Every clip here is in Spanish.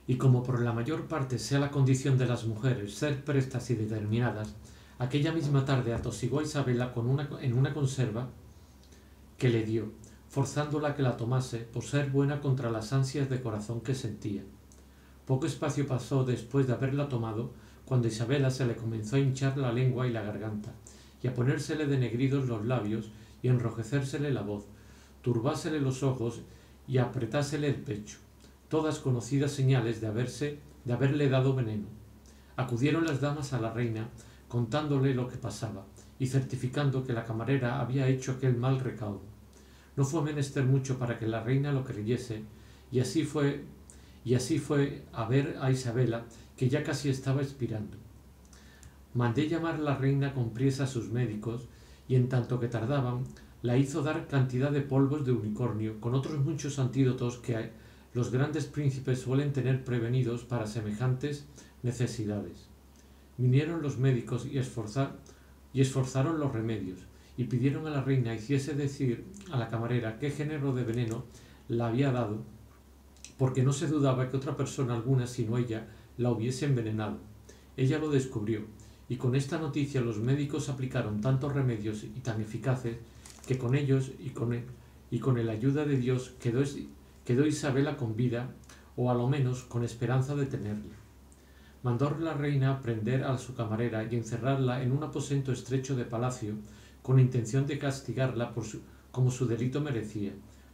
Y como por la mayor parte sea la condición de las mujeres ser prestas y determinadas, aquella misma tarde atosigó a Isabela en una conserva que le dio, forzándola a que la tomase por ser buena contra las ansias de corazón que sentía. Poco espacio pasó después de haberla tomado cuando a Isabela se le comenzó a hinchar la lengua y la garganta, y a ponérsele de negridos los labios y enrojecérsele la voz, turbásele los ojos y apretásele el pecho, todas conocidas señales de haberle dado veneno. Acudieron las damas a la reina, contándole lo que pasaba, y certificando que la camarera había hecho aquel mal recaudo. No fue menester mucho para que la reina lo creyese, y así fue a ver a Isabela, que ya casi estaba expirando. Mandé llamar la reina con priesa a sus médicos, y en tanto que tardaban, la hizo dar cantidad de polvos de unicornio, con otros muchos antídotos que los grandes príncipes suelen tener prevenidos para semejantes necesidades. Vinieron los médicos y esforzaron los remedios, y pidieron a la reina hiciese decir a la camarera qué género de veneno la había dado, porque no se dudaba que otra persona alguna sino ella la hubiese envenenado. Ella lo descubrió, y con esta noticia los médicos aplicaron tantos remedios y tan eficaces que con ellos y con el ayuda de Dios quedó Isabela con vida, o a lo menos con esperanza de tenerla. Mandó la reina prender a su camarera y encerrarla en un aposento estrecho de palacio, con intención de castigarla como su delito merecía,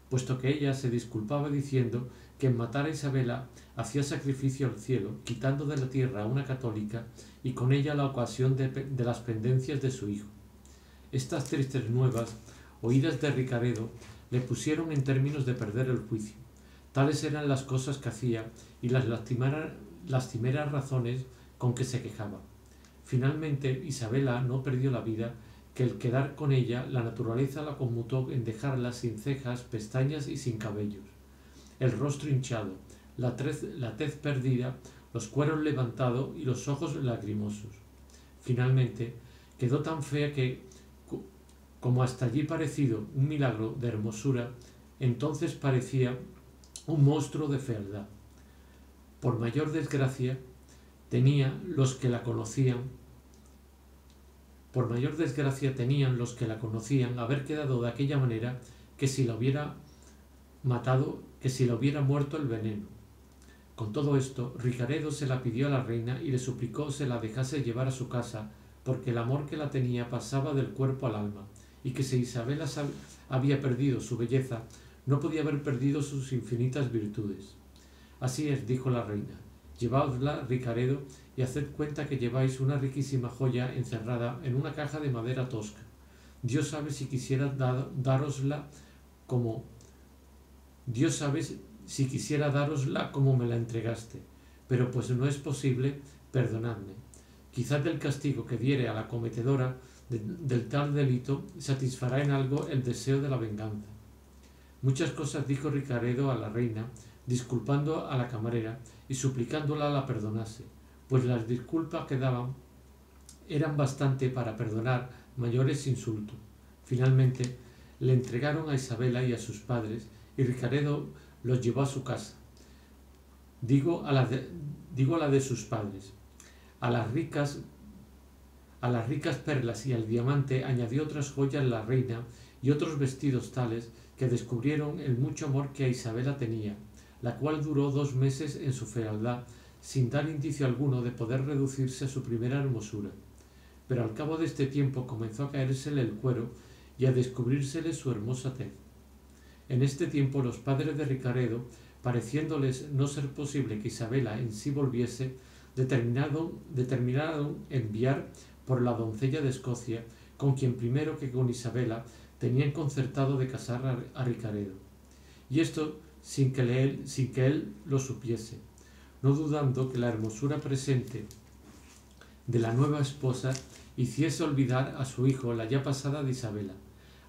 puesto que ella se disculpaba diciendo que en matar a Isabela hacía sacrificio al cielo, quitando de la tierra a una católica y con ella la ocasión de las pendencias de su hijo. Estas tristes nuevas, oídas de Ricaredo, le pusieron en términos de perder el juicio. Tales eran las cosas que hacía y las lastimeras razones con que se quejaba. Finalmente, Isabela no perdió la vida, que el quedar con ella la naturaleza la conmutó en dejarla sin cejas, pestañas y sin cabellos, el rostro hinchado, la tez perdida, los cueros levantados y los ojos lagrimosos. Finalmente, quedó tan fea que, como hasta allí parecido un milagro de hermosura, entonces parecía un monstruo de fealdad. Por mayor desgracia tenían los que la conocían haber quedado de aquella manera que si la hubiera muerto el veneno. Con todo esto, Ricaredo se la pidió a la reina y le suplicó se la dejase llevar a su casa, porque el amor que la tenía pasaba del cuerpo al alma, y que si Isabela había perdido su belleza, no podía haber perdido sus infinitas virtudes. Así es, dijo la reina, lleváosla, Ricaredo, y haced cuenta que lleváis una riquísima joya encerrada en una caja de madera tosca. Dios sabe si quisiera dárosla como me la entregaste, pero pues no es posible, perdonadme. Quizás del castigo que diere a la cometedora del tal delito satisfará en algo el deseo de la venganza. Muchas cosas dijo Ricaredo a la reina, disculpando a la camarera y suplicándola la perdonase, pues las disculpas que daban eran bastante para perdonar mayores insultos. Finalmente le entregaron a Isabela y a sus padres, y Ricaredo los llevó a su casa. Digo a la de sus padres. A las ricas perlas y al diamante añadió otras joyas la reina y otros vestidos tales que descubrieron el mucho amor que a Isabela tenía, la cual duró 2 meses en su fealdad, sin dar indicio alguno de poder reducirse a su primera hermosura. Pero al cabo de este tiempo comenzó a caérsele el cuero y a descubrírsele su hermosa tez. En este tiempo los padres de Ricaredo, pareciéndoles no ser posible que Isabela en sí volviese, determinaron enviar por la doncella de Escocia, con quien primero que con Isabela tenían concertado de casar a Ricaredo. Y esto sin que él lo supiese, no dudando que la hermosura presente de la nueva esposa hiciese olvidar a su hijo la ya pasada de Isabela,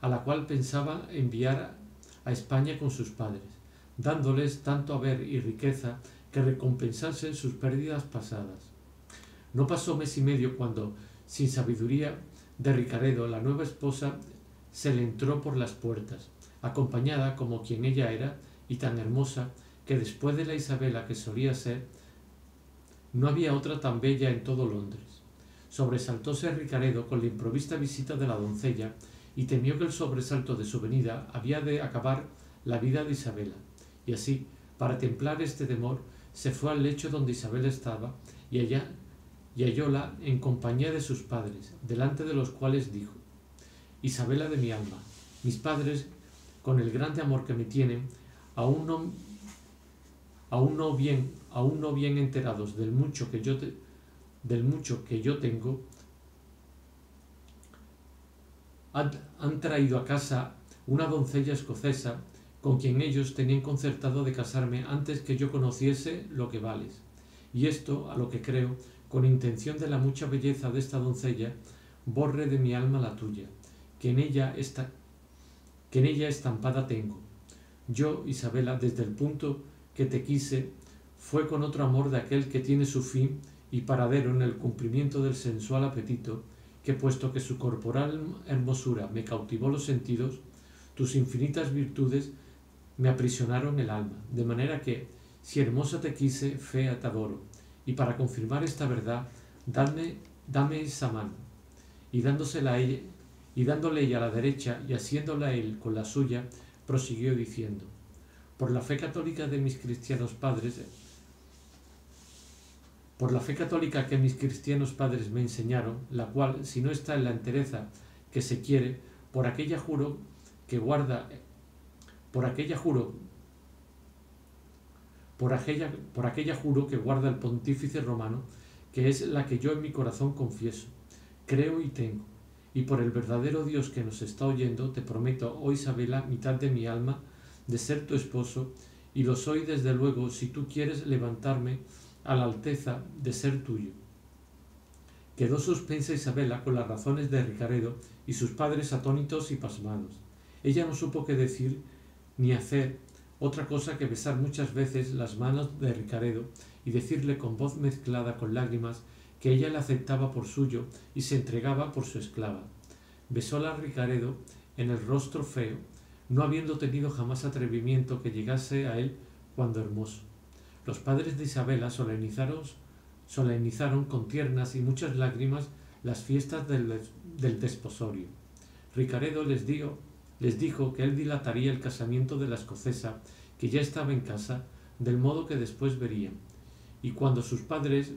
a la cual pensaba enviar a España con sus padres, dándoles tanto haber y riqueza que recompensasen sus pérdidas pasadas. No pasó mes y medio cuando, sin sabiduría de Ricaredo, la nueva esposa se le entró por las puertas, acompañada como quien ella era, y tan hermosa, que después de la Isabela que solía ser, no había otra tan bella en todo Londres. Sobresaltóse Ricaredo con la improvista visita de la doncella y temió que el sobresalto de su venida había de acabar la vida de Isabela, y así, para templar este temor, se fue al lecho donde Isabela estaba y hallóla en compañía de sus padres, delante de los cuales dijo: Isabela de mi alma, mis padres, con el grande amor que me tienen, aún no bien enterados del mucho que yo tengo, han traído a casa una doncella escocesa con quien ellos tenían concertado de casarme antes que yo conociese lo que vales. Y esto, a lo que creo, con intención de la mucha belleza de esta doncella, borre de mi alma la tuya, que en ella estampada tengo. Yo, Isabela, desde el punto que te quise, fue con otro amor de aquel que tiene su fin y paradero en el cumplimiento del sensual apetito, que puesto que su corporal hermosura me cautivó los sentidos, tus infinitas virtudes me aprisionaron el alma, de manera que, si hermosa te quise, fea te adoro, y para confirmar esta verdad, dame esa mano. Y dándole ella a la derecha y asiéndola él con la suya, prosiguió diciendo: por la fe católica que mis cristianos padres me enseñaron, la cual, si no está en la entereza que se quiere, por aquella juro que guarda el pontífice romano, que es la que yo en mi corazón confieso, creo y tengo, y por el verdadero Dios que nos está oyendo, te prometo, oh Isabela, mitad de mi alma, de ser tu esposo, y lo soy desde luego si tú quieres levantarme a la alteza de ser tuyo. Quedó suspensa Isabela con las razones de Ricaredo y sus padres atónitos y pasmados. Ella no supo qué decir ni hacer otra cosa que besar muchas veces las manos de Ricaredo y decirle con voz mezclada con lágrimas que ella le aceptaba por suyo y se entregaba por su esclava. Besóla Ricaredo en el rostro feo, no habiendo tenido jamás atrevimiento que llegase a él cuando hermoso. Los padres de Isabela solemnizaron con tiernas y muchas lágrimas las fiestas del desposorio. Ricaredo les dijo que él dilataría el casamiento de la escocesa, que ya estaba en casa, del modo que después verían, y cuando sus padres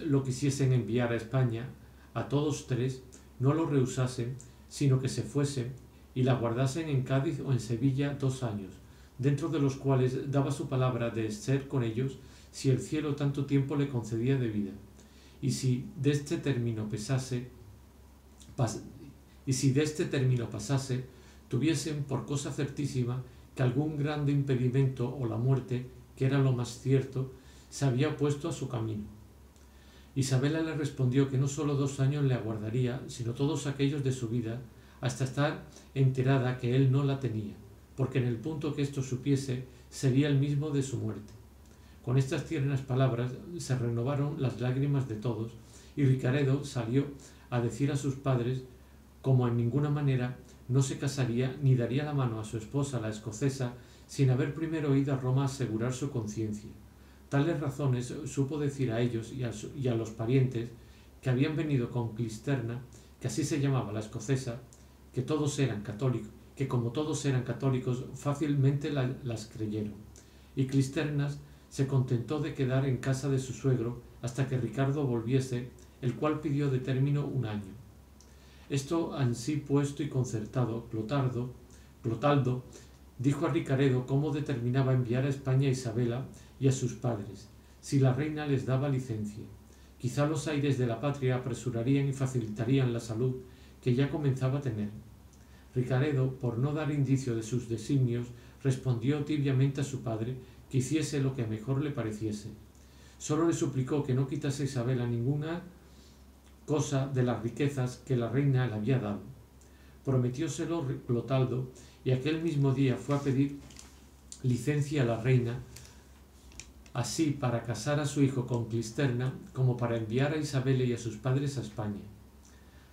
lo quisiesen enviar a España, a todos tres, no lo rehusasen, sino que se fuesen y la guardasen en Cádiz o en Sevilla 2 años, dentro de los cuales daba su palabra de ser con ellos si el cielo tanto tiempo le concedía de vida, y si de este término pasase, tuviesen por cosa certísima que algún grande impedimento o la muerte, que era lo más cierto, se había opuesto a su camino. Isabela le respondió que no sólo 2 años le aguardaría, sino todos aquellos de su vida, hasta estar enterada que él no la tenía, porque en el punto que esto supiese, sería el mismo de su muerte. Con estas tiernas palabras se renovaron las lágrimas de todos, y Ricaredo salió a decir a sus padres como en ninguna manera no se casaría ni daría la mano a su esposa, la escocesa, sin haber primero ido a Roma a asegurar su conciencia. Tales razones supo decir a ellos y a los parientes que habían venido con Clisterna, que así se llamaba la escocesa, que como todos eran católicos, fácilmente las creyeron. Y Clisternas se contentó de quedar en casa de su suegro hasta que Ricardo volviese, el cual pidió de término 1 año. Esto ansí puesto y concertado, Clotaldo dijo a Ricaredo cómo determinaba enviar a España a Isabela y a sus padres, si la reina les daba licencia. Quizá los aires de la patria apresurarían y facilitarían la salud que ya comenzaba a tener. Ricaredo, por no dar indicio de sus designios, respondió tibiamente a su padre que hiciese lo que mejor le pareciese. Solo le suplicó que no quitase a Isabela ninguna cosa de las riquezas que la reina le había dado. Prometióselo Clotaldo, y aquel mismo día fue a pedir licencia a la reina, así para casar a su hijo con Clisterna, como para enviar a Isabela y a sus padres a España.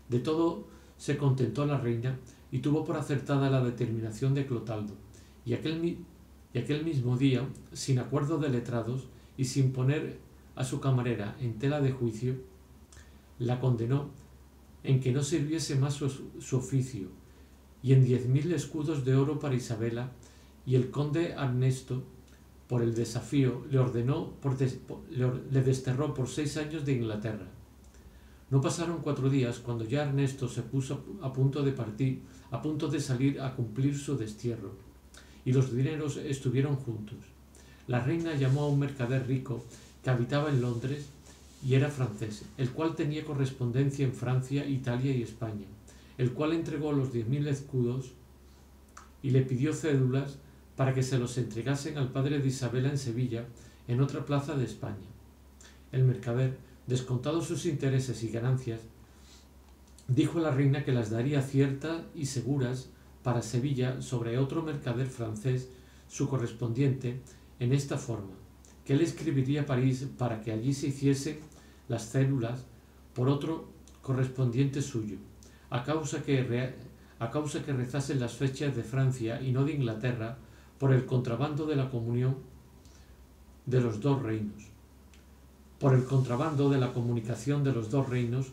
De todo se contentó la reina, y tuvo por acertada la determinación de Clotaldo, y aquel mismo día, sin acuerdo de letrados y sin poner a su camarera en tela de juicio, la condenó en que no sirviese más su oficio, y en 10.000 escudos de oro para Isabela, y el conde Ernesto, por el desafío, le desterró por 6 años de Inglaterra. No pasaron 4 días cuando ya Ernesto se puso a punto de salir a cumplir su destierro, y los dineros estuvieron juntos. La reina llamó a un mercader rico que habitaba en Londres y era francés, el cual tenía correspondencia en Francia, Italia y España, el cual entregó los 10.000 escudos y le pidió cédulas para que se los entregasen al padre de Isabela en Sevilla, en otra plaza de España. El mercader, descontados sus intereses y ganancias, dijo a la reina que las daría ciertas y seguras para Sevilla sobre otro mercader francés, su correspondiente, en esta forma, que él escribiría a París para que allí se hiciesen las cédulas por otro correspondiente suyo, a causa que rezasen las fechas de Francia y no de Inglaterra, por el contrabando de la comunión de los dos reinos, por el contrabando de la comunicación de los dos reinos,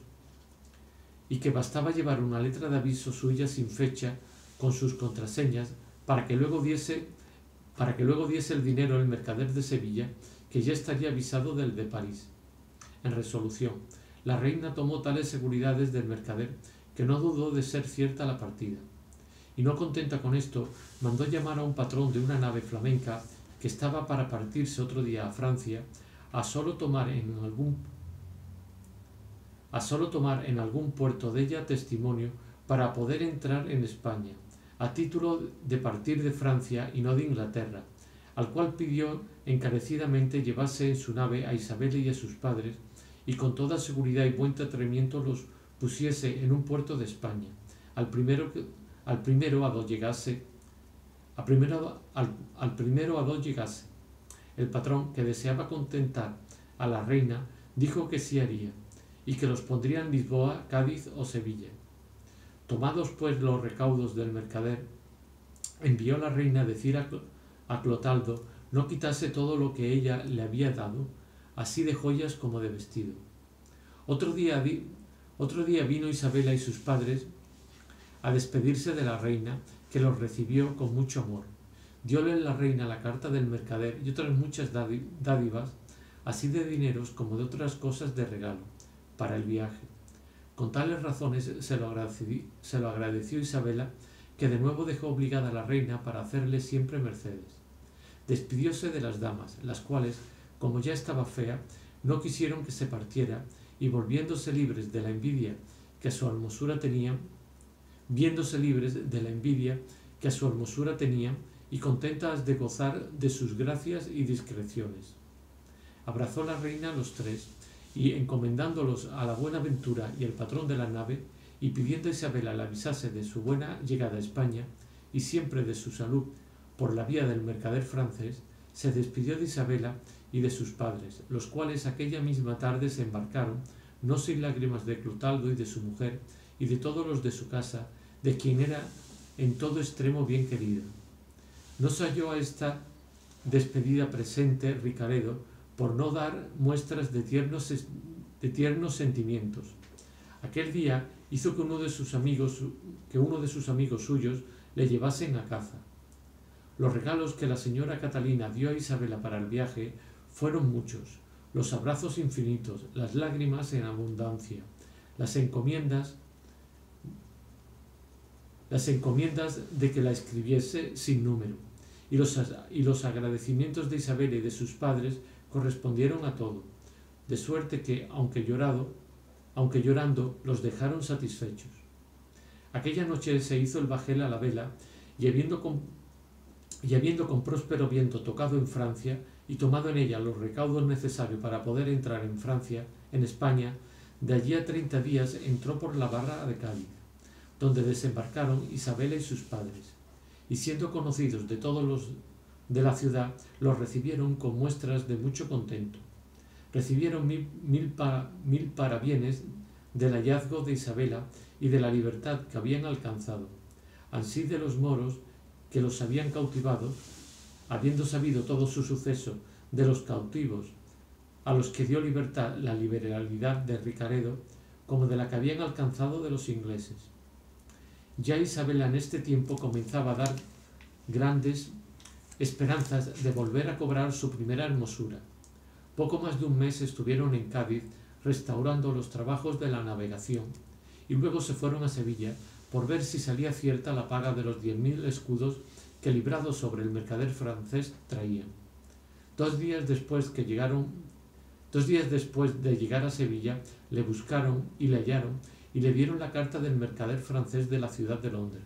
y que bastaba llevar una letra de aviso suya sin fecha con sus contraseñas para que luego diese el dinero al mercader de Sevilla, que ya estaría avisado del de París. En resolución, la reina tomó tales seguridades del mercader que no dudó de ser cierta la partida, y no contenta con esto, mandó llamar a un patrón de una nave flamenca que estaba para partirse otro día a Francia, a solo tomar en algún puerto de ella testimonio para poder entrar en España, a título de partir de Francia y no de Inglaterra, al cual pidió encarecidamente llevase en su nave a Isabel y a sus padres, y con toda seguridad y buen tratamiento los pusiese en un puerto de España, al primero a do llegase. El patrón, que deseaba contentar a la reina, dijo que sí haría, y que los pondría en Lisboa, Cádiz o Sevilla. Tomados pues los recaudos del mercader, envió la reina a decir a Clotaldo no quitase todo lo que ella le había dado, así de joyas como de vestido. Otro día vino Isabela y sus padres a despedirse de la reina, que los recibió con mucho amor. Dióle la reina la carta del mercader y otras muchas dádivas, así de dineros como de otras cosas de regalo, para el viaje. Con tales razones se lo agradeció Isabela, que de nuevo dejó obligada a la reina para hacerle siempre mercedes. Despidióse de las damas, las cuales, como ya estaba fea, no quisieron que se partiera, y viéndose libres de la envidia que a su hermosura tenían, y contentas de gozar de sus gracias y discreciones. Abrazó la reina a los tres, y encomendándolos a la buena ventura y al patrón de la nave, y pidiendo a Isabela le avisase de su buena llegada a España, y siempre de su salud por la vía del mercader francés, se despidió de Isabela y de sus padres, los cuales aquella misma tarde se embarcaron, no sin lágrimas de Clotaldo y de su mujer, y de todos los de su casa, de quien era en todo extremo bien querida. No se halló a esta despedida presente Ricaredo, por no dar muestras de tiernos sentimientos. Aquel día hizo que uno de sus amigos suyos le llevasen a caza. Los regalos que la señora Catalina dio a Isabela para el viaje fueron muchos, los abrazos infinitos, las lágrimas en abundancia, las encomiendas de que la escribiese sin número, y los agradecimientos de Isabela y de sus padres correspondieron a todo, de suerte que, aunque llorando, los dejaron satisfechos. Aquella noche se hizo el bajel a la vela, y habiendo con próspero viento tocado en Francia y tomado en ella los recaudos necesarios para poder entrar en España, de allí a 30 días entró por la barra de Cádiz, donde desembarcaron Isabela y sus padres, y siendo conocidos de todos los de la ciudad, los recibieron con muestras de mucho contento. Recibieron mil parabienes del hallazgo de Isabela y de la libertad que habían alcanzado, ansí de los moros que los habían cautivado, habiendo sabido todo su suceso de los cautivos a los que dio libertad la liberalidad de Ricaredo, como de la que habían alcanzado de los ingleses. Ya Isabela en este tiempo comenzaba a dar grandes esperanzas de volver a cobrar su primera hermosura. Poco más de un mes estuvieron en Cádiz restaurando los trabajos de la navegación y luego se fueron a Sevilla por ver si salía cierta la paga de los 10.000 escudos que, librados sobre el mercader francés, traían. 2 días después de llegar a Sevilla, le buscaron y le hallaron y le dieron la carta del mercader francés de la ciudad de Londres.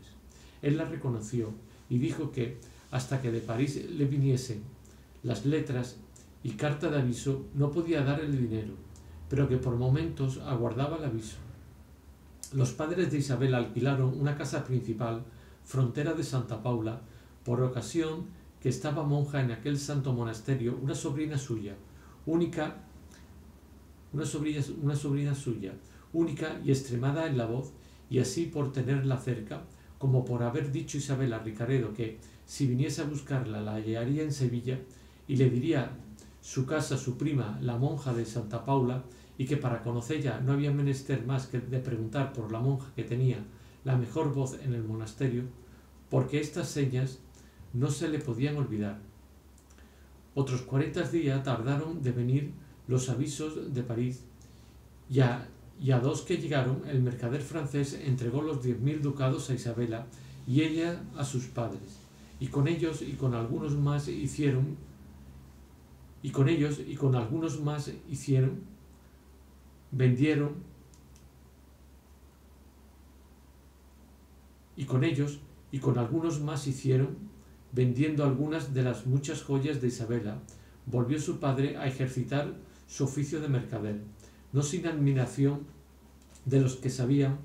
Él la reconoció y dijo que, hasta que de París le viniesen las letras y carta de aviso, no podía dar el dinero, pero que por momentos aguardaba el aviso. Los padres de Isabel alquilaron una casa principal, frontera de Santa Paula, por ocasión que estaba monja en aquel santo monasterio una sobrina suya, única y extremada en la voz, y así por tenerla cerca, como por haber dicho Isabel a Ricaredo que, si viniese a buscarla, la hallaría en Sevilla, y le diría su casa su prima, la monja de Santa Paula, y que para conocerla no había menester más que de preguntar por la monja que tenía la mejor voz en el monasterio, porque estas señas no se le podían olvidar. Otros 40 días tardaron de venir los avisos de París, y a 2 que llegaron, el mercader francés entregó los 10.000 ducados a Isabela y ella a sus padres, y con ellos y con algunos más hicieron, vendiendo algunas de las muchas joyas de Isabela, volvió su padre a ejercitar su oficio de mercader, no sin admiración de los que sabían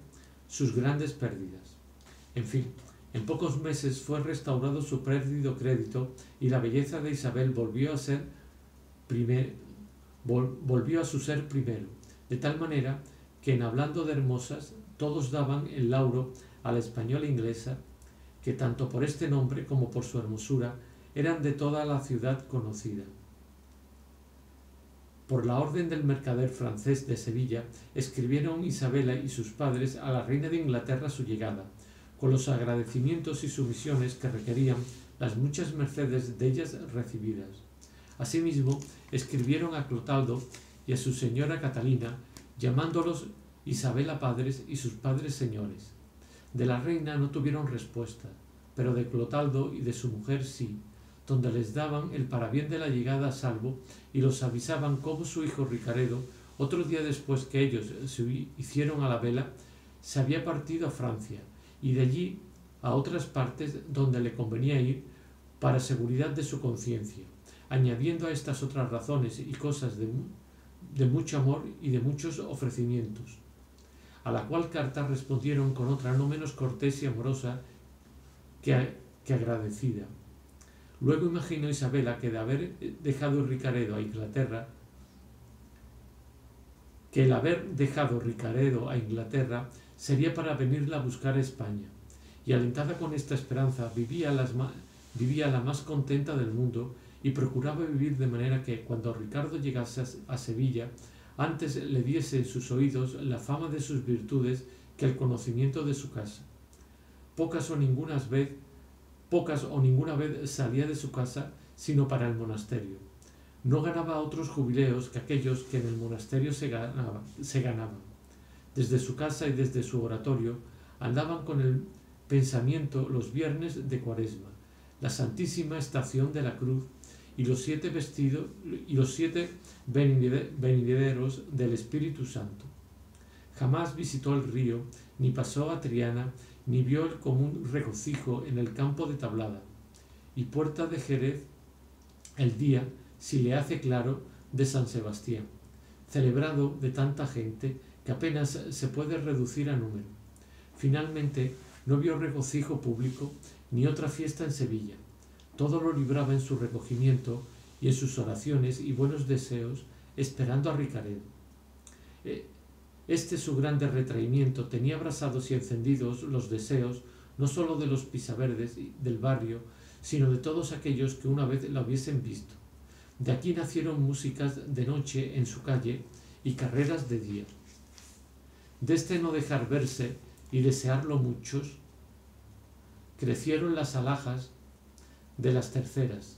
sus grandes pérdidas. En fin, en pocos meses fue restaurado su perdido crédito y la belleza de Isabel volvió a su ser primero, de tal manera que, en hablando de hermosas, todos daban el lauro a la española inglesa, que tanto por este nombre como por su hermosura eran de toda la ciudad conocida. Por la orden del mercader francés de Sevilla, escribieron Isabela y sus padres a la reina de Inglaterra su llegada, con los agradecimientos y sumisiones que requerían las muchas mercedes de ellas recibidas. Asimismo, escribieron a Clotaldo y a su señora Catalina, llamándolos Isabela padres y sus padres señores. De la reina no tuvieron respuesta, pero de Clotaldo y de su mujer sí, donde les daban el parabién de la llegada a salvo y los avisaban cómo su hijo Ricaredo, otro día después que ellos se hicieron a la vela, se había partido a Francia y de allí a otras partes donde le convenía ir para seguridad de su conciencia, añadiendo a estas otras razones y cosas de mucho amor y de muchos ofrecimientos. A la cual carta respondieron con otra no menos cortés y amorosa que agradecida. Luego imaginó Isabela que de haber dejado Ricaredo a Inglaterra, sería para venirla a buscar a España, y alentada con esta esperanza vivía la más contenta del mundo y procuraba vivir de manera que, cuando Ricardo llegase a Sevilla, antes le diese en sus oídos la fama de sus virtudes que el conocimiento de su casa. Pocas o ninguna vez salía de su casa sino para el monasterio. No ganaba otros jubileos que aquellos que en el monasterio se ganaban. Desde su casa y desde su oratorio andaban con el pensamiento los viernes de Cuaresma, la Santísima Estación de la Cruz y los 7 venideros del Espíritu Santo. Jamás visitó el río, ni pasó a Triana, ni vio el común regocijo en el campo de Tablada y Puerta de Jerez el día, si le hace claro, de San Sebastián, celebrado de tanta gente que apenas se puede reducir a número. Finalmente, no vio regocijo público ni otra fiesta en Sevilla. Todo lo libraba en su recogimiento y en sus oraciones y buenos deseos, esperando a Ricaredo. Este su grande retraimiento tenía abrasados y encendidos los deseos no sólo de los pisaverdes del barrio, sino de todos aquellos que una vez la hubiesen visto. De aquí nacieron músicas de noche en su calle y carreras de día. De este no dejar verse y desearlo muchos, crecieron las alhajas de las terceras,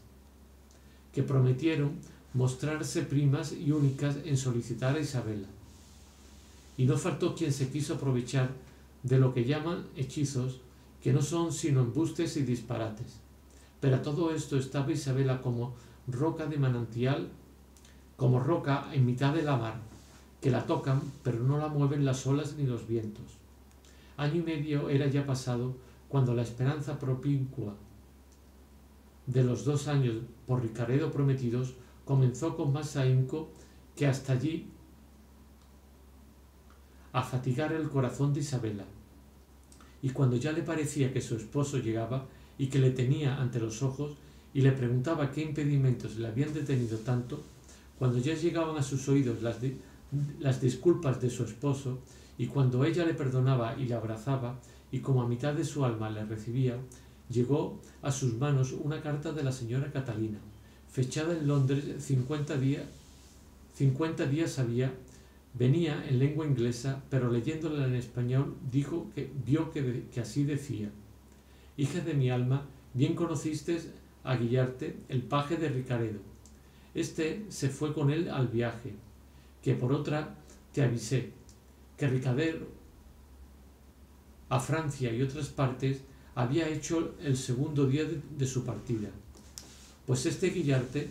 que prometieron mostrarse primas y únicas en solicitar a Isabela. Y no faltó quien se quiso aprovechar de lo que llaman hechizos, que no son sino embustes y disparates. Pero a todo esto estaba Isabela como roca de manantial, como roca en mitad de la mar, que la tocan pero no la mueven las olas ni los vientos. Año y medio era ya pasado cuando la esperanza propicua de los 2 años por Ricaredo prometidos comenzó con más ahínco que hasta allí a fatigar el corazón de Isabela. Y cuando ya le parecía que su esposo llegaba y que le tenía ante los ojos y le preguntaba qué impedimentos le habían detenido tanto, cuando ya llegaban a sus oídos las disculpas de su esposo, y cuando ella le perdonaba y le abrazaba, y como a mitad de su alma le recibía, llegó a sus manos una carta de la señora Catalina, fechada en Londres 50 días había, venía en lengua inglesa, pero leyéndola en español vio que así decía: Hija de mi alma, bien conociste a Guillarte, el paje de Ricaredo. Este se fue con él al viaje, que por otra te avisé, que Ricaredo a Francia y otras partes había hecho el segundo día de su partida. Pues este Guillarte,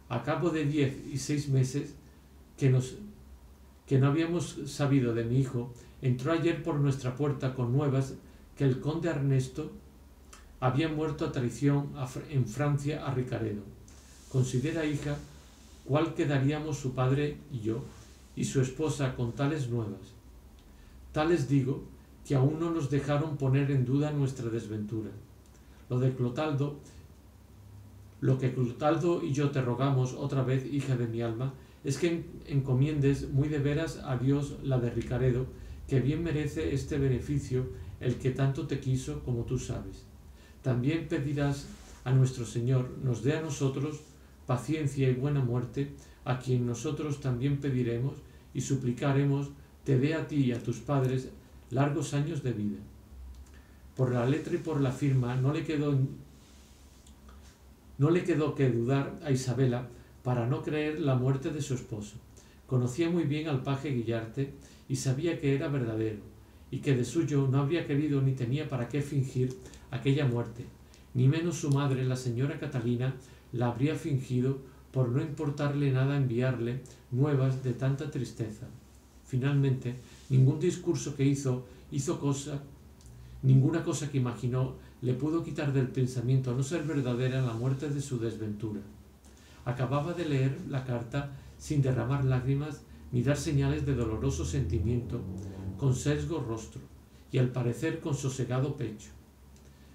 a cabo de 10 y 6 meses que no habíamos sabido de mi hijo, entró ayer por nuestra puerta con nuevas que el conde Ernesto había muerto a traición en Francia a Ricaredo. Considera, hija, cuál quedaríamos su padre y yo, y su esposa con tales nuevas. Tales digo, que aún no nos dejaron poner en duda nuestra desventura. Lo que Clotaldo y yo te rogamos otra vez, hija de mi alma, es que encomiendes muy de veras a Dios la de Ricaredo, que bien merece este beneficio el que tanto te quiso, como tú sabes. También pedirás a nuestro Señor nos dé a nosotros paciencia y buena muerte, a quien nosotros también pediremos y suplicaremos te dé a ti y a tus padres largos años de vida. Por la letra y por la firma no le quedó que dudar a Isabela para no creer la muerte de su esposo. Conocía muy bien al paje Guillarte y sabía que era verdadero, y que de suyo no habría querido ni tenía para qué fingir aquella muerte, ni menos su madre, la señora Catalina, la habría fingido por no importarle nada enviarle nuevas de tanta tristeza. Finalmente, ningún discurso que ninguna cosa que imaginó le pudo quitar del pensamiento a no ser verdadera la muerte de su desventura. Acababa de leer la carta sin derramar lágrimas ni dar señales de doloroso sentimiento, con sesgo rostro y al parecer con sosegado pecho.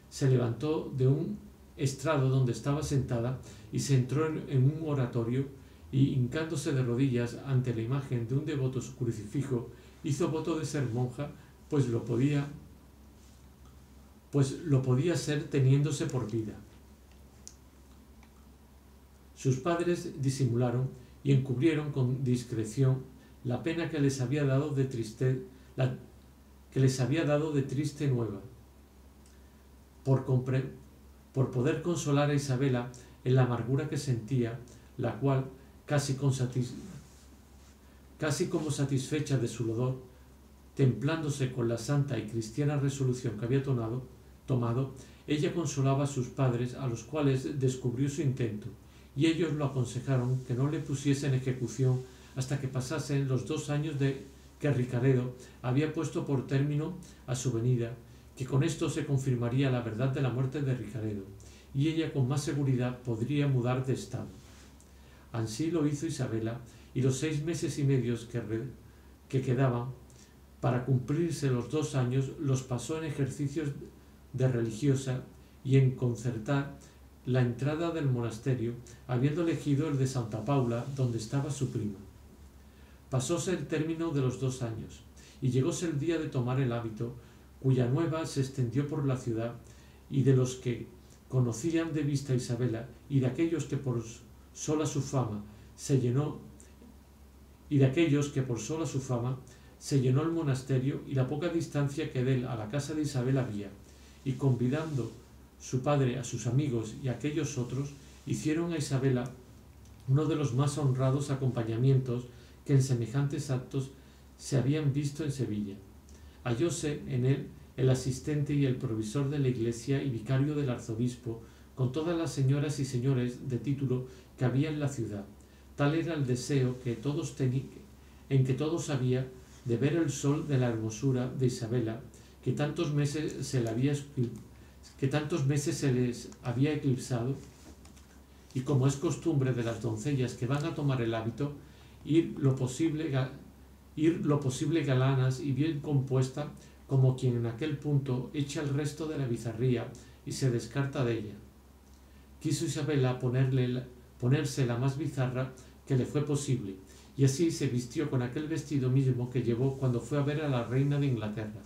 Se levantó de un estrado donde estaba sentada y se entró en un oratorio y, hincándose de rodillas ante la imagen de un devoto crucifijo, hizo voto de ser monja, pues lo podía ser teniéndose por vida. Sus padres disimularon y encubrieron con discreción la pena que les había dado de triste nueva, por poder consolar a Isabela en la amargura que sentía, la cual, casi como satisfecha de su dolor, templándose con la santa y cristiana resolución que había tomado, ella consolaba a sus padres, a los cuales descubrió su intento, y ellos lo aconsejaron que no le pusiese en ejecución hasta que pasasen los 2 años que Ricaredo había puesto por término a su venida, que con esto se confirmaría la verdad de la muerte de Ricaredo, y ella con más seguridad podría mudar de estado. Así lo hizo Isabela, y los 6 meses y medios que quedaban para cumplirse los 2 años los pasó en ejercicios de religiosa y en concertar la entrada del monasterio, habiendo elegido el de Santa Paula, donde estaba su prima. Pasóse el término de los 2 años, y llegóse el día de tomar el hábito, cuya nueva se extendió por la ciudad, y de los que conocían de vista a Isabela, y de aquellos que por sola su fama se llenó, el monasterio y la poca distancia que de él a la casa de Isabel había, y convidando su padre a sus amigos y a aquellos otros, hicieron a Isabela uno de los más honrados acompañamientos que en semejantes actos se habían visto en Sevilla. Hallóse en él el asistente y el provisor de la iglesia y vicario del arzobispo, con todas las señoras y señores de título que había en la ciudad. Tal era el deseo en que todos había de ver el sol de la hermosura de Isabela, que tantos meses se les había eclipsado, y como es costumbre de las doncellas que van a tomar el hábito, ir lo posible galanas y bien compuesta, como quien en aquel punto echa el resto de la bizarría y se descarta de ella. Quiso Isabela ponerse la más bizarra que le fue posible, y así se vistió con aquel vestido mismo que llevó cuando fue a ver a la reina de Inglaterra,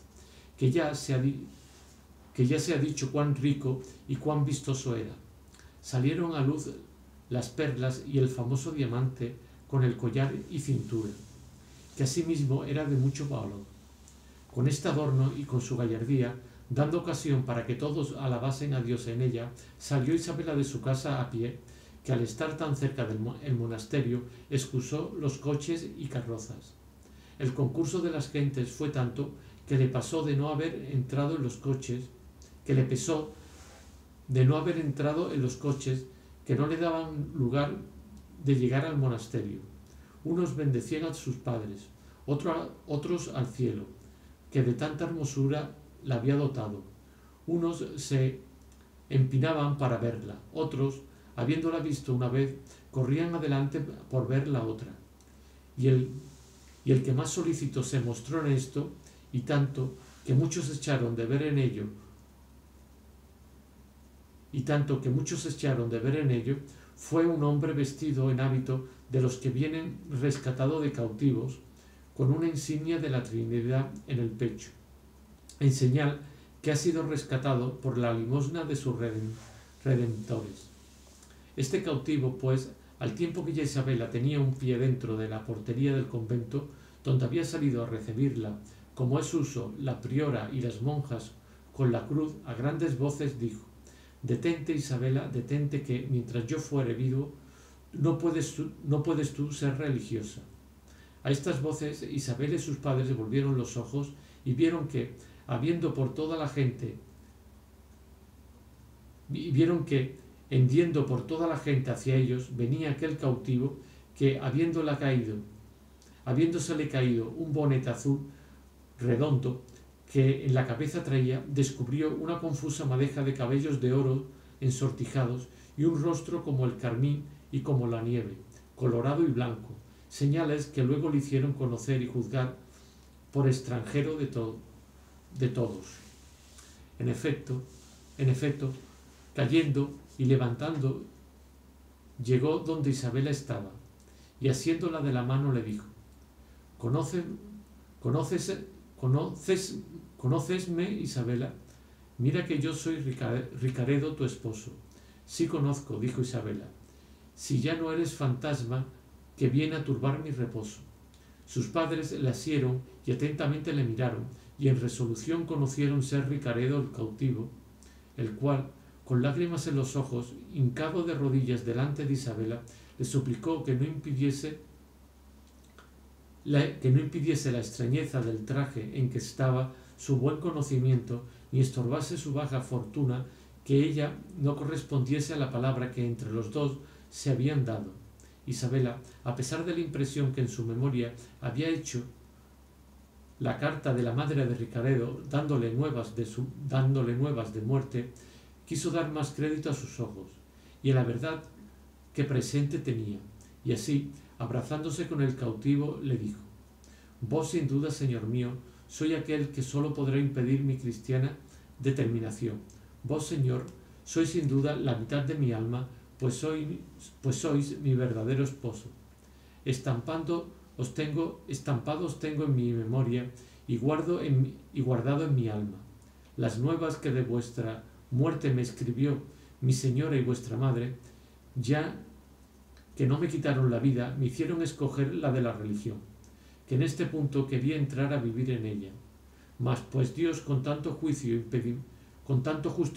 que ya se ha dicho cuán rico y cuán vistoso era. Salieron a luz las perlas y el famoso diamante con el collar y cintura, que asimismo era de mucho valor. Con este adorno y con su gallardía, dando ocasión para que todos alabasen a Dios en ella, salió Isabela de su casa a pie, que al estar tan cerca del monasterio excusó los coches y carrozas. El concurso de las gentes fue tanto que le pasó de no haber entrado en los coches, que no le daban lugar de llegar al monasterio. Unos bendecían a sus padres, otros al cielo, que de tanta hermosura la había dotado. Unos se empinaban para verla, otros, habiéndola visto una vez, corrían adelante por ver la otra. Y el que más solícito se mostró en esto, y tanto que muchos echaron de ver en ello, fue un hombre vestido en hábito de los que vienen rescatado de cautivos, con una insignia de la Trinidad en el pecho, en señal que ha sido rescatado por la limosna de sus redentores. Este cautivo, pues, al tiempo que ya Isabela tenía un pie dentro de la portería del convento, donde había salido a recibirla, como es uso, la priora y las monjas con la cruz, a grandes voces dijo: «Detente, Isabela, detente, que, mientras yo fuere vivo, no puedes tú ser religiosa». A estas voces Isabela y sus padres volvieron los ojos y vieron que, hendiendo por toda la gente hacia ellos, venía aquel cautivo que, habiéndosele caído un bonete azul redondo que en la cabeza traía, descubrió una confusa madeja de cabellos de oro ensortijados y un rostro como el carmín y como la nieve, colorado y blanco, señales que luego le hicieron conocer y juzgar por extranjero de todos. En efecto, cayendo y levantando, llegó donde Isabela estaba, y asiéndola de la mano le dijo: ¿Conocesme, Isabela? Mira que yo soy Ricaredo, tu esposo. Sí conozco, dijo Isabela, si ya no eres fantasma que viene a turbar mi reposo. Sus padres la asieron y atentamente le miraron, y en resolución conocieron ser Ricaredo el cautivo, el cual, con lágrimas en los ojos, hincado de rodillas delante de Isabela, le suplicó que no impidiese la extrañeza del traje en que estaba su buen conocimiento, ni estorbase su baja fortuna, que ella no correspondiese a la palabra que entre los dos se habían dado. Isabela, a pesar de la impresión que en su memoria había hecho la carta de la madre de Ricaredo, dándole nuevas de muerte, quiso dar más crédito a sus ojos y a la verdad que presente tenía, y así, abrazándose con el cautivo, le dijo: «Vos, sin duda, señor mío, soy aquel que sólo podrá impedir mi cristiana determinación. Vos, señor, sois sin duda la mitad de mi alma, pues sois mi verdadero esposo. Estampados os tengo en mi memoria, y guardado en mi alma. Las nuevas que de vuestra muerte me escribió mi señora y vuestra madre, ya que no me quitaron la vida, me hicieron escoger la de la religión, que en este punto quería entrar a vivir en ella. Mas pues Dios con tanto justo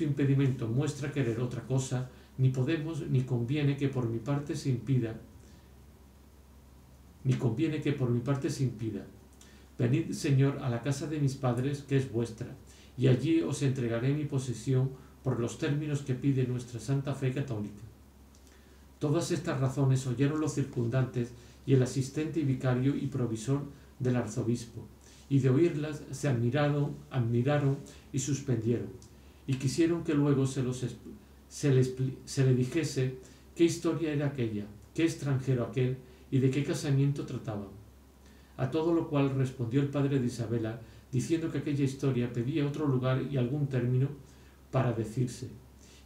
impedimento muestra querer otra cosa, ni podemos ni conviene que por mi parte se impida. Venid, Señor, a la casa de mis padres, que es vuestra, y allí os entregaré mi posesión por los términos que pide nuestra santa fe católica. Todas estas razones oyeron los circundantes y el asistente y vicario y provisor del arzobispo, y de oírlas se admiraron y suspendieron, y quisieron que luego se le dijese qué historia era aquella, qué extranjero aquel y de qué casamiento trataban. A todo lo cual respondió el padre de Isabela, diciendo que aquella historia pedía otro lugar y algún término para decirse,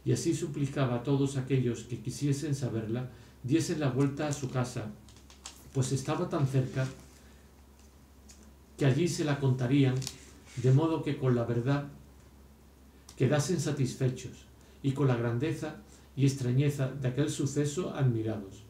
y así suplicaba a todos aquellos que quisiesen saberla diesen la vuelta a su casa, pues estaba tan cerca que allí se la contarían, de modo que con la verdad quedasen satisfechos, y con la grandeza y extrañeza de aquel suceso admirados.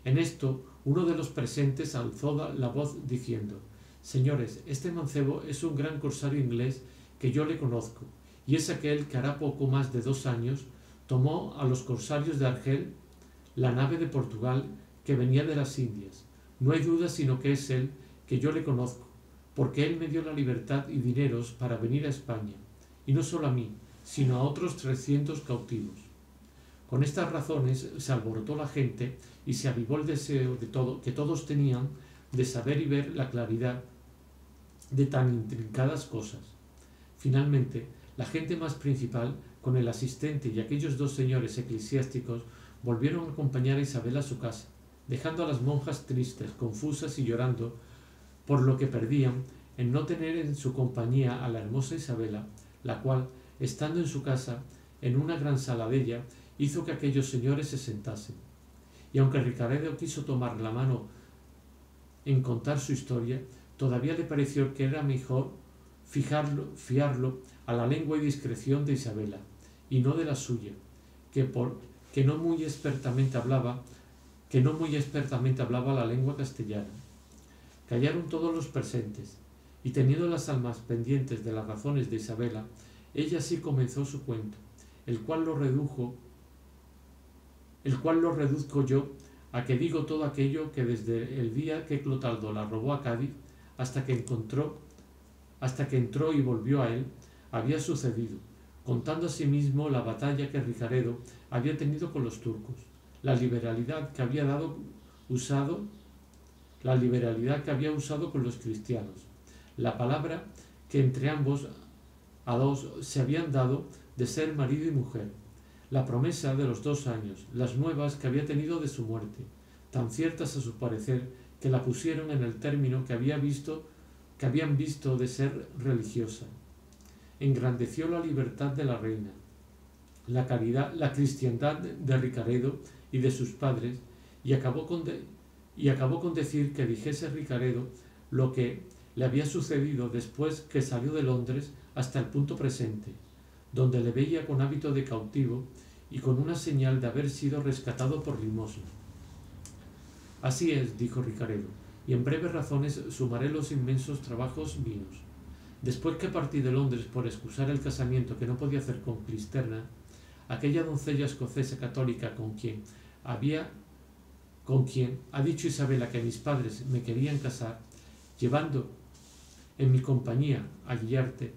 En esto uno de los presentes alzó la voz diciendo: Señores, este mancebo es un gran corsario inglés que yo le conozco, y es aquel que hará poco más de 2 años tomó a los corsarios de Argel, la nave de Portugal que venía de las Indias. No hay duda sino que es él, que yo le conozco, porque él me dio la libertad y dineros para venir a España, y no solo a mí, sino a otros 300 cautivos. Con estas razones se alborotó la gente y se avivó el deseo que todos tenían de saber y ver la claridad de tan intrincadas cosas. Finalmente, la gente más principal, con el asistente y aquellos 2 señores eclesiásticos, volvieron a acompañar a Isabel a su casa, dejando a las monjas tristes, confusas y llorando por lo que perdían en no tener en su compañía a la hermosa Isabela, la cual, estando en su casa, en una gran sala de ella, hizo que aquellos señores se sentasen. Y aunque Ricaredo quiso tomar la mano en contar su historia, todavía le pareció que era mejor fiarlo a la lengua y discreción de Isabela, y no de la suya, que no muy expertamente hablaba la lengua castellana. Callaron todos los presentes, y teniendo las almas pendientes de las razones de Isabela, ella sí comenzó su cuento, el cual lo reduzco yo a que digo todo aquello que desde el día que Clotaldo la robó a Cádiz hasta que entró y volvió a él, había sucedido, contando asimismo la batalla que Ricaredo había tenido con los turcos, la liberalidad que había usado con los cristianos, la palabra que entre ambos a 2 se habían dado de ser marido y mujer, la promesa de los 2 años, las nuevas que había tenido de su muerte, tan ciertas a su parecer que la pusieron en el término que habían visto de ser religiosa. Engrandeció la libertad de la reina, la cristiandad de Ricaredo y de sus padres, y acabó con decir que dijese Ricaredo lo que le había sucedido después que salió de Londres hasta el punto presente, donde le veía con hábito de cautivo y con una señal de haber sido rescatado por limosna. Así es, dijo Ricaredo, y en breves razones sumaré los inmensos trabajos míos. Después que partí de Londres por excusar el casamiento que no podía hacer con Clisterna, aquella doncella escocesa católica con quien ha dicho Isabela que mis padres me querían casar, llevando en mi compañía a Guillarte,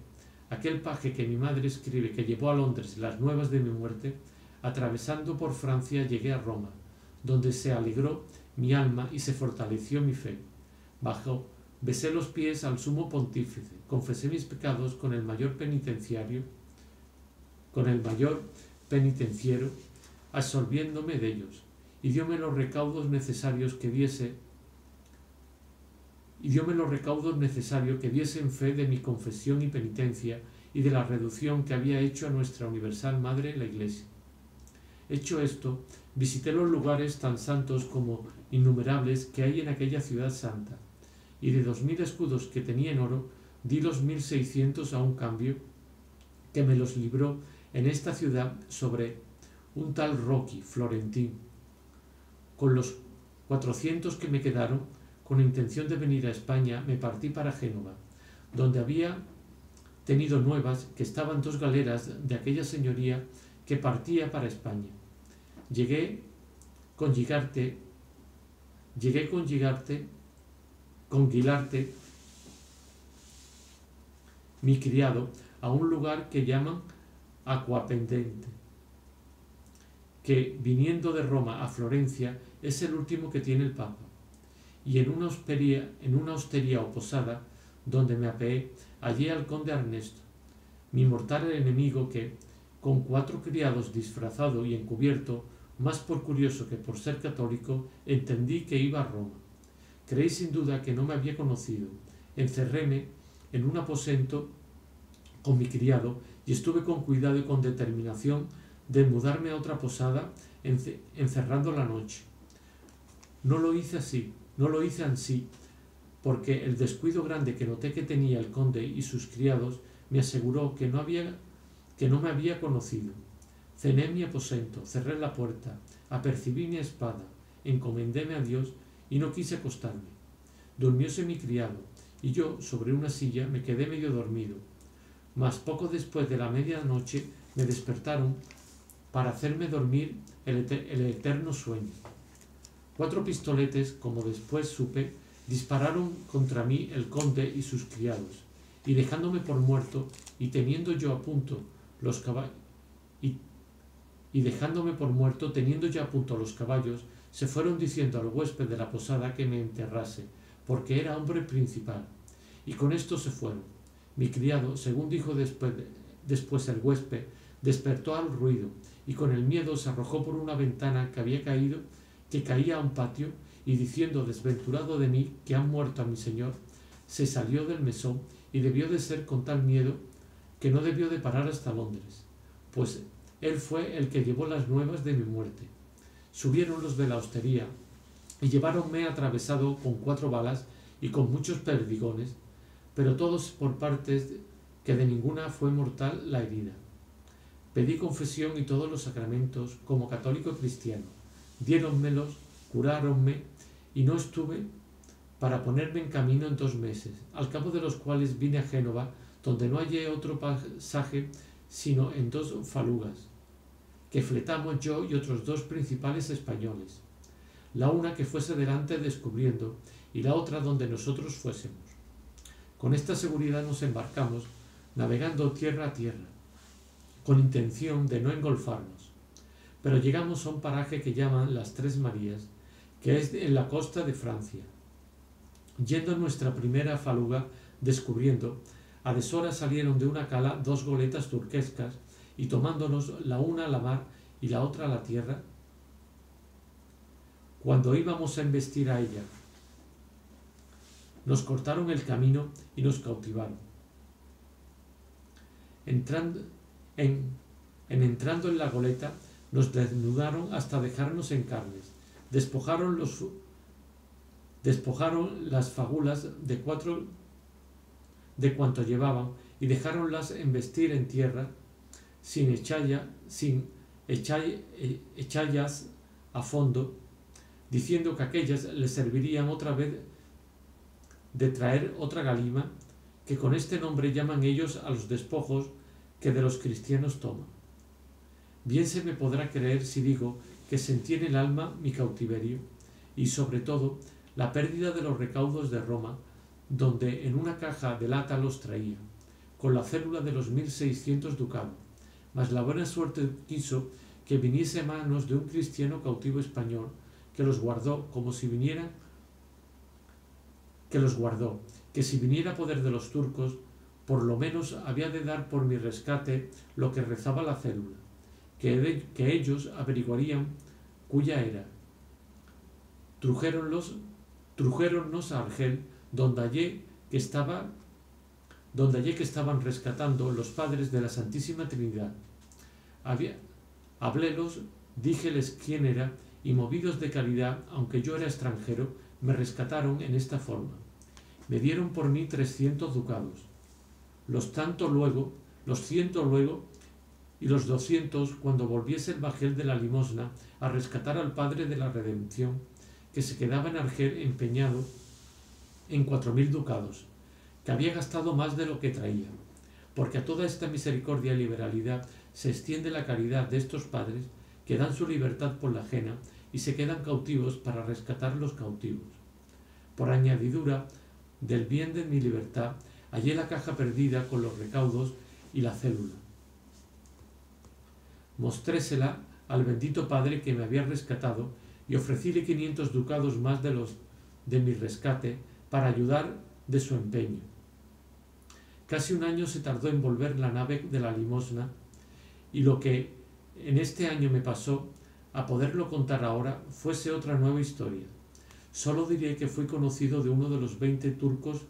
aquel paje que mi madre escribe que llevó a Londres las nuevas de mi muerte, atravesando por Francia llegué a Roma, donde se alegró mi alma y se fortaleció mi fe. Besé los pies al sumo pontífice, confesé mis pecados con el mayor penitenciero, absolviéndome de ellos, y dióme los recaudos necesarios que diese en fe de mi confesión y penitencia y de la reducción que había hecho a nuestra universal Madre la Iglesia. Hecho esto, visité los lugares tan santos como innumerables que hay en aquella ciudad santa, y de 2000 escudos que tenía en oro, di los 1600 a un cambio que me los libró en esta ciudad sobre un tal Rocchi, florentín. Con los 400 que me quedaron, con intención de venir a España, me partí para Génova, donde había tenido nuevas que estaban 2 galeras de aquella señoría que partía para España. Llegué con Guilarte, mi criado, a un lugar que llaman Aquapendente, que viniendo de Roma a Florencia es el último que tiene el Papa, y en una hostería o posada donde me apeé, hallé al conde Ernesto, mi mortal enemigo, que, con 4 criados disfrazado y encubierto, más por curioso que por ser católico, entendí que iba a Roma. Creí sin duda que no me había conocido. Encerréme en un aposento con mi criado y estuve con cuidado y con determinación de mudarme a otra posada encerrando la noche. No lo hice ansí, porque el descuido grande que noté que tenía el conde y sus criados me aseguró que no me había conocido. Cené en mi aposento, cerré la puerta, apercibí mi espada, encomendéme a Dios y no quise acostarme. Durmióse mi criado, y yo, sobre una silla, me quedé medio dormido. Mas poco después de la medianoche me despertaron para hacerme dormir el eterno sueño. 4 pistoletes, como después supe, dispararon contra mí el conde y sus criados, y dejándome por muerto, y teniendo yo a punto los caballos, se fueron diciendo al huésped de la posada que me enterrase, porque era hombre principal, y con esto se fueron. Mi criado, según dijo después el huésped, despertó al ruido, y con el miedo se arrojó por una ventana que caía a un patio, y diciendo, desventurado de mí, que han muerto a mi señor, se salió del mesón, y debió de ser con tal miedo que no debió de parar hasta Londres, pues él fue el que llevó las nuevas de mi muerte. Subieron los de la hostería, y lleváronme atravesado con 4 balas y con muchos perdigones, pero todos por partes que de ninguna fue mortal la herida. Pedí confesión y todos los sacramentos como católico cristiano. Diéronmelos, curáronme, y no estuve para ponerme en camino en 2 meses, al cabo de los cuales vine a Génova, donde no hallé otro pasaje sino en 2 falugas, que fletamos yo y otros 2 principales españoles, la una que fuese delante descubriendo, y la otra donde nosotros fuésemos. Con esta seguridad nos embarcamos, navegando tierra a tierra, con intención de no engolfarnos, pero llegamos a un paraje que llaman las 3 Marías, que es en la costa de Francia. Yendo en nuestra primera faluga, descubriendo, a deshora salieron de una cala 2 goletas turquescas, y tomándonos la una a la mar y la otra a la tierra, cuando íbamos a embestir a ella, nos cortaron el camino y nos cautivaron. Entrando en la goleta, nos desnudaron hasta dejarnos en carnes, despojaron las fagulas de cuanto llevaban, y dejáronlas embestir en tierra, sin echallas a fondo, diciendo que aquellas les servirían otra vez de traer otra galima, que con este nombre llaman ellos a los despojos que de los cristianos toman. Bien se me podrá creer si digo que sentí en el alma mi cautiverio, y sobre todo la pérdida de los recaudos de Roma, donde en una caja de lata los traía, con la cédula de los 1600 ducados, mas la buena suerte quiso que viniese a manos de un cristiano cautivo español, que los guardó, que si viniera a poder de los turcos, por lo menos había de dar por mi rescate lo que rezaba la cédula, que ellos averiguarían cuya era. Trujéronnos a Argel, donde hallé que estaban rescatando los padres de la Santísima Trinidad. Hablélos, díjeles quién era, y movidos de caridad, aunque yo era extranjero, me rescataron en esta forma. Me dieron por mí 300 ducados. Los 100 luego, y los 200 cuando volviese el bajel de la limosna a rescatar al Padre de la Redención, que se quedaba en Argel empeñado en 4000 ducados, que había gastado más de lo que traía, porque a toda esta misericordia y liberalidad se extiende la caridad de estos padres que dan su libertad por la ajena y se quedan cautivos para rescatar los cautivos. Por añadidura del bien de mi libertad, hallé la caja perdida con los recaudos y la célula. Mostrésela al bendito Padre que me había rescatado y ofrecíle 500 ducados más de mi rescate para ayudar de su empeño. Casi un año se tardó en volver la nave de la limosna, y lo que en este año me pasó, a poderlo contar ahora, fuese otra nueva historia. Solo diré que fui conocido de uno de los 20 turcos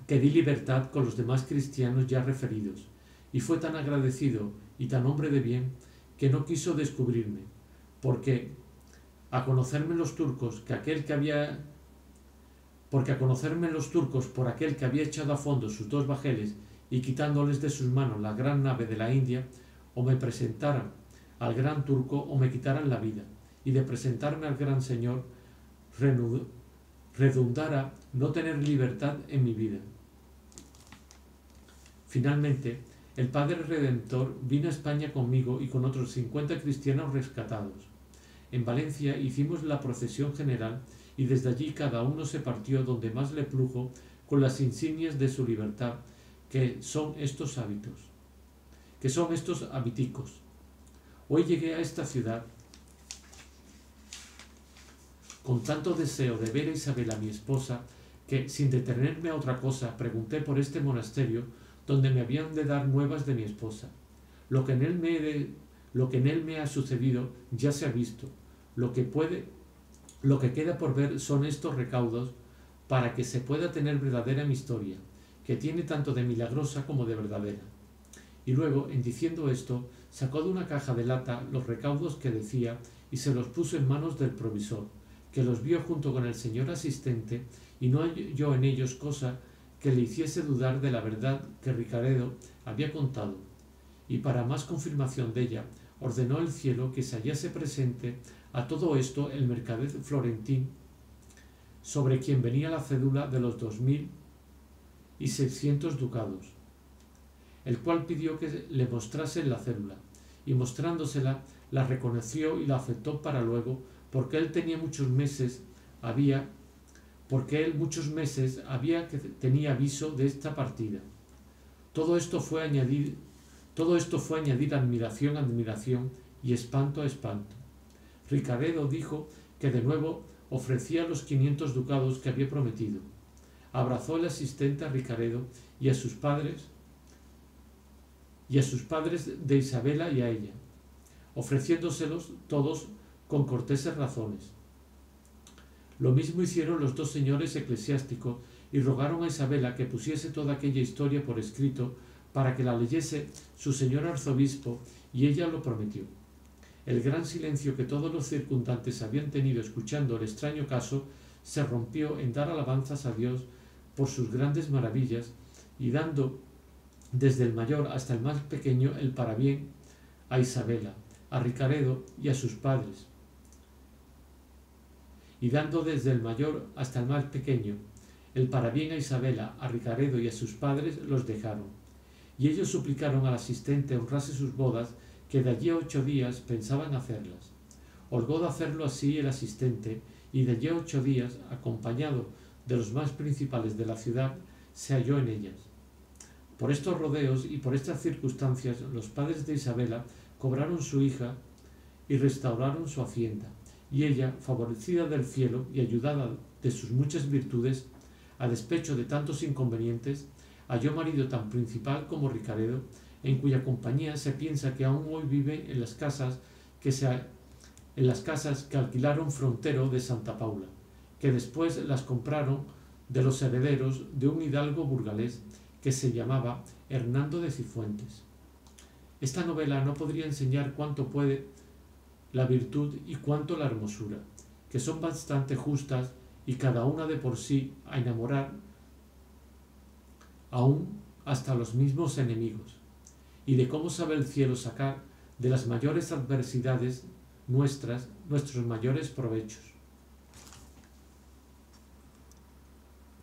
que di libertad con los demás cristianos ya referidos, y fue tan agradecido y tan hombre de bien que no quiso descubrirme, porque a conocerme los turcos por aquel que había echado a fondo sus 2 bajeles y quitándoles de sus manos la gran nave de la India, o me presentaran al gran turco o me quitaran la vida, y de presentarme al gran señor redundara no tener libertad en mi vida. Finalmente, el Padre Redentor vino a España conmigo y con otros 50 cristianos rescatados. En Valencia hicimos la procesión general y desde allí cada uno se partió donde más le plujo con las insignias de su libertad, que son estos habiticos. Hoy llegué a esta ciudad con tanto deseo de ver a Isabela, mi esposa, que, sin detenerme a otra cosa, pregunté por este monasterio donde me habían de dar nuevas de mi esposa. Lo que en él me ha sucedido ya se ha visto. Lo que queda por ver son estos recaudos para que se pueda tener verdadera mi historia, que tiene tanto de milagrosa como de verdadera. Y luego, en diciendo esto, sacó de una caja de lata los recaudos que decía y se los puso en manos del provisor, que los vio junto con el señor asistente y no halló en ellos cosa que le hiciese dudar de la verdad que Ricaredo había contado, y para más confirmación de ella, ordenó el cielo que se hallase presente a todo esto el mercader florentín, sobre quien venía la cédula de los 2600 ducados, el cual pidió que le mostrase la cédula, y mostrándosela la reconoció y la aceptó para luego, porque él muchos meses había que tenía aviso de esta partida. Todo esto fue añadir admiración a admiración y espanto a espanto. Ricaredo dijo que de nuevo ofrecía los 500 ducados que había prometido. Abrazó el asistente a Ricaredo y a sus padres de Isabela y a ella, ofreciéndoselos todos con corteses razones. Lo mismo hicieron los 2 señores eclesiásticos y rogaron a Isabela que pusiese toda aquella historia por escrito para que la leyese su señor arzobispo, y ella lo prometió. El gran silencio que todos los circundantes habían tenido escuchando el extraño caso se rompió en dar alabanzas a Dios por sus grandes maravillas y dando desde el mayor hasta el más pequeño el parabién a Isabela, a Ricaredo y a sus padres. Y dando desde el mayor hasta el más pequeño el parabién a Isabela, a Ricaredo y a sus padres, los dejaron. Y ellos suplicaron al asistente honrase sus bodas, que de allí a 8 días pensaban hacerlas. Holgó de hacerlo así el asistente, y de allí a 8 días, acompañado de los más principales de la ciudad, se halló en ellas. Por estos rodeos y por estas circunstancias, los padres de Isabela cobraron su hija y restauraron su hacienda, y ella, favorecida del cielo y ayudada de sus muchas virtudes, a despecho de tantos inconvenientes, halló marido tan principal como Ricaredo, en cuya compañía se piensa que aún hoy vive en las casas que alquilaron Frontero de Santa Paula, que después las compraron de los herederos de un hidalgo burgalés que se llamaba Hernando de Cifuentes. Esta novela no podría enseñar cuánto puede la virtud y cuánto la hermosura, que son bastante justas y cada una de por sí a enamorar aún hasta los mismos enemigos, y de cómo sabe el cielo sacar de las mayores adversidades nuestros mayores provechos.